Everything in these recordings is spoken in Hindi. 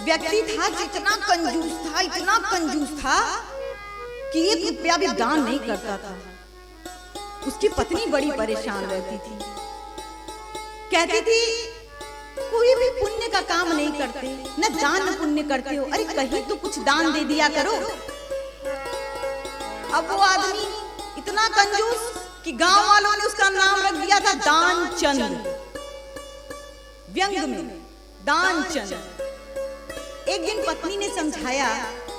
व्यक्ति था जो इतना कंजूस था कि 1 रुपया भी दान नहीं करता था। उसकी पत्नी बड़ी परेशान रहती थी, कहती थी कोई भी पुण्य का काम नहीं करते, न दान न पुण्य करते हो, अरे कहीं तो कुछ दान दे दिया करो। अब वो आदमी इतना कंजूस कि गांव वालों ने उसका नाम रख दिया था दानचंद, व्यंग में दानचंद। एक दिन पत्नी ने समझाया,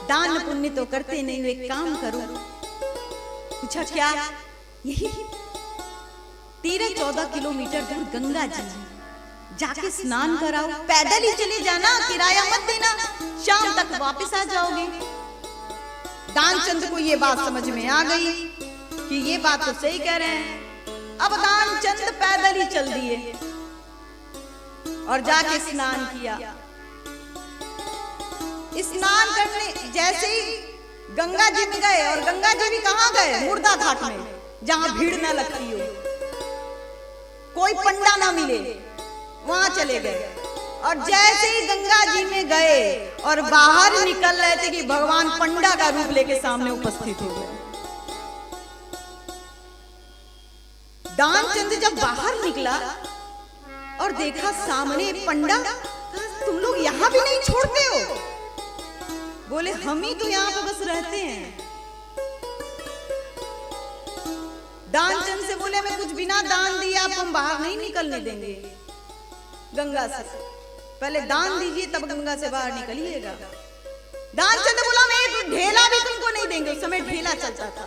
दान पुण्य तो करते नहीं हो, एक काम करो। पूछा क्या? यही 13-14 किलोमीटर दूर गंगा जी जाके स्नान कराओ, पैदल ही चले जाना, किराया मत देना, शाम तक वापस आ जाओगे। दानचंद को ये बात समझ में आ गई कि ये बात तो सही कह रहे हैं। अब दानचंद पैदल ही चल दिए और जाके स्नान किया। स्नान करने जैसे ही गंगा जी में गए, और गंगा जी भी कहाँ गए? मुर्दा घाट में, जहां भीड़ न लगती हो, कोई पंडा ना मिले, वहां चले गए। और जैसे ही गंगा जी में गए और बाहर निकल रहे थे कि भगवान पंडा का रूप लेके सामने उपस्थित हो गए। दानचंद जब बाहर निकला और देखा सामने पंडा, तुम लोग यहाँ भी नहीं छोड़ते हो? बोले हम ही तो यहाँ पे बस रहते हैं। दानचंद से बोले मैं कुछ बिना दान दिए आप हम बाहर नहीं निकलने देंगे गंगा से, पहले दान दीजिए तब गंगा से बाहर निकलिएगा। दानचंद बोला मैं एक ढेला भी तुमको नहीं देंगे, उस समय ढेला चलता था।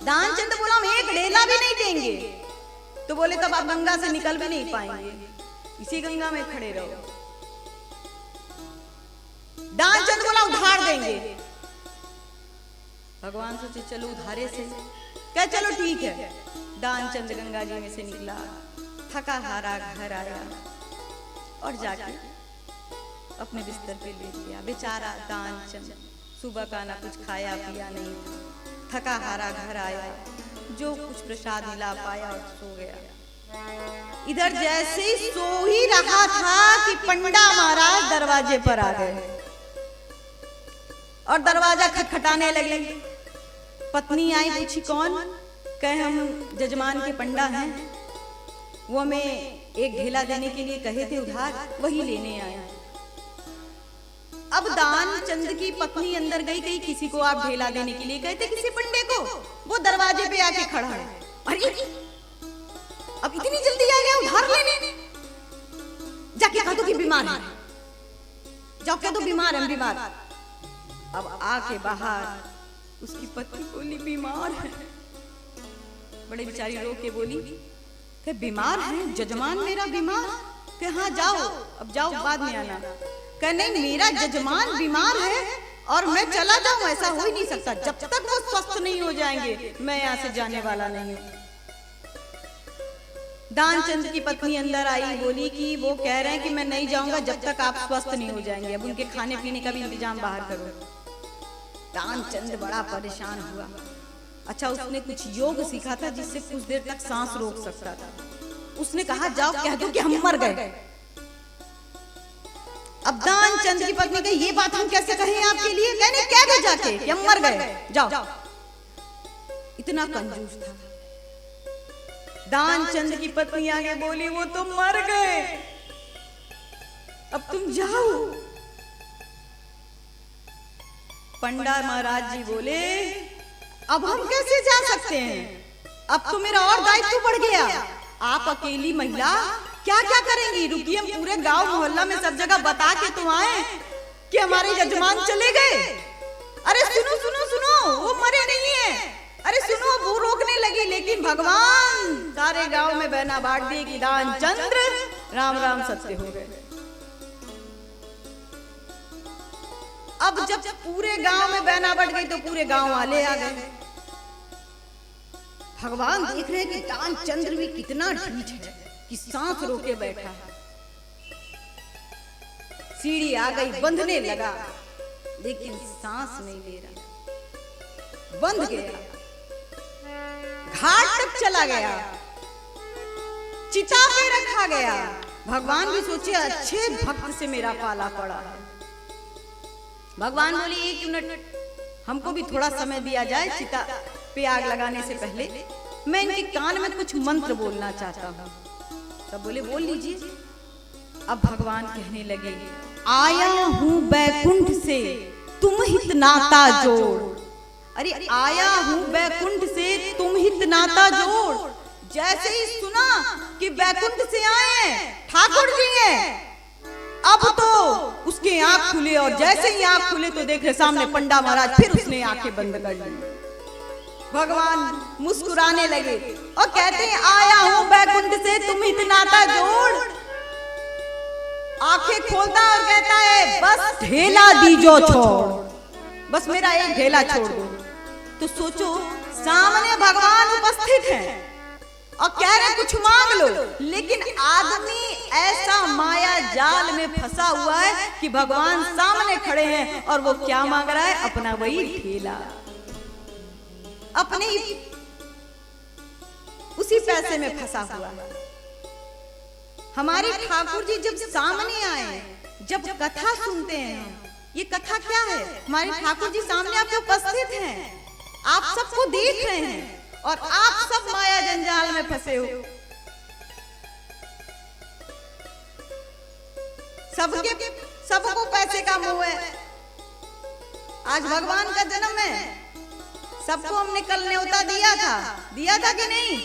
दानचंद बोला हम एक ढेला भी नहीं देंगे, तो बोले तब आप गंगा से निकल भी नहीं पाएंगे, इसी गंगा में खड़े रहो। दानचंद बोला उधार देंगे। भगवान सोचे चलो उधारे से, क्या चलो ठीक है। दानचंद गंगा जी में से निकला, थका हारा घर आया और जाके अपने बिस्तर पे लेट गया। बेचारा दानचंद सुबह का ना कुछ खाया पिया नहीं, थका हारा घर आया, जो कुछ प्रसाद मिला पाया और सो गया। इधर जैसे ही सो ही रहा था कि पंडा महाराज दरवाजे पर आ गए और दरवाजा खटखटाने लगे। पत्नी आई, पूछी कौन? कहे हम जजमान के पंडा हैं, वो हमें एक ढेला देने के लिए कहे थे उधार, वही लेने आए। अब दानचंद की पत्नी अंदर गई, कही किसी को आप ढेला देने के लिए कहे थे, किसी पंडे को? वो दरवाजे पे आके खड़ा है। अरे अब इतनी जल्दी आ गया उधार लेने? जाके कह दो कि बीमार है, जाओ कह दो बीमार है, बीमार। अब आके बाहर उसकी पत्नी बोली बीमार है। बड़े बेचारी रो के बोली कि बीमार है जजमान मेरा बीमार? कि हाँ जाओ, अब जाओ बाद में आना। कि नहीं मेरा जजमान बीमार है और मैं चला जाऊं, ऐसा हो ही नहीं सकता, जब तक वो स्वस्थ नहीं हो जाएंगे मैं यहाँ से जाने वाला नहीं हूँ। दानचंद की पत्नी अंदर आई, बोली कि वो कह रहे हैं कि मैं नहीं जाऊंगा जब तक आप स्वस्थ नहीं हो जाएंगे, अब उनके खाने पीने का भी इंतजाम बाहर करो। दानचंद बड़ा परेशान हुआ। अच्छा उसने कुछ योग सीखा था जिससे कुछ देर तक सांस रोक सकता था। उसने कहा जाओ कह दो कि हम मर गए। अब दानचंद की पत्नी कही ये बात हम कैसे कहें आपके लिए? कहने कह दो जाके कि हम मर गए, जाओ। इतना कंजूस था। दानचंद की पत्नी आगे बोली वो तो मर गए, अब तुम जाओ। पंडा महाराज जी बोले अब हम कैसे जा सकते हैं, अब तो मेरा और दायित्व बढ़ गया। आप अकेली महिला क्या क्या करेंगी? रुकिए हम पूरे गांव मोहल्ला में सब जगह बता के तो आए कि हमारे जजमान चले गए। अरे सुनो सुनो सुनो, वो मरे नहीं है। अरे सुनो, वो रोकने लगी, लेकिन भगवान सारे गांव में बहना बांट दिए कि दानचंद्र राम राम सत्य हो गए। अब जब पूरे गांव में बहना बढ़ गई तो पूरे गांव वाले आ गए। भगवान देख रहे कि दानचंद्र भी कितना ढीठ है कि सांस रोके बैठा है। सीढ़ी आ गई, बंधने लगा, लेकिन सांस नहीं ले रहा, बंध गया। घाट तक चला गया, चिता पे रखा गया, भगवान भी सोचे अच्छे भक्त से मेरा पाला पड़ा है। भगवान बोले 1 मिनट हमको भी थोड़ा समय दिया जाए, चिता पे आग लगाने से पहले मैं इनके कान में कुछ मंत्र बोलना चाहता हूँ। सब बोले बोल लीजिए। अब भगवान कहने लगे, आया हूँ बैकुंठ से तुम हित नाता जोड़। अरे आया हूँ बैकुंठ से तुम हित नाता जोड़। जैसे ही सुना कि बैकुंठ से आए हैं ठाकुर जी हैं, अब तो उसके आंख खुले, और जैसे ही आंख खुले तो देख रहे सामने पंडा महाराज, फिर उसने आंखें बंद कर ली। भगवान मुस्कुराने लगे और कहते हैं, आया हूं बैकुंठ से तुम हित नाता जोड़। आंखें खोलता और कहता है, बस ढेला दीजो छोड़, बस मेरा एक ढेला छोड़ दो। तो सोचो सामने भगवान उपस्थित हैं और कह रहे कुछ मांग लो, लेकिन आदमी ऐसा माया जाल में फंसा हुआ है कि भगवान सामने खड़े हैं और वो क्या मांग रहा है? अपना वही ढेला, अपने उसी पैसे में फंसा हुआ है। हमारे ठाकुर जी जब सामने आए, जब कथा सुनते हैं, ये कथा क्या है? हमारे ठाकुर जी सामने आपके उपस्थित हैं, आप सबको देख रहे हैं और आप सब माया जंजाल में फंसे हो। सबको पैसे का मोह है। आज भगवान का जन्म है, सबको हमने कल न्योता दिया था कि नहीं?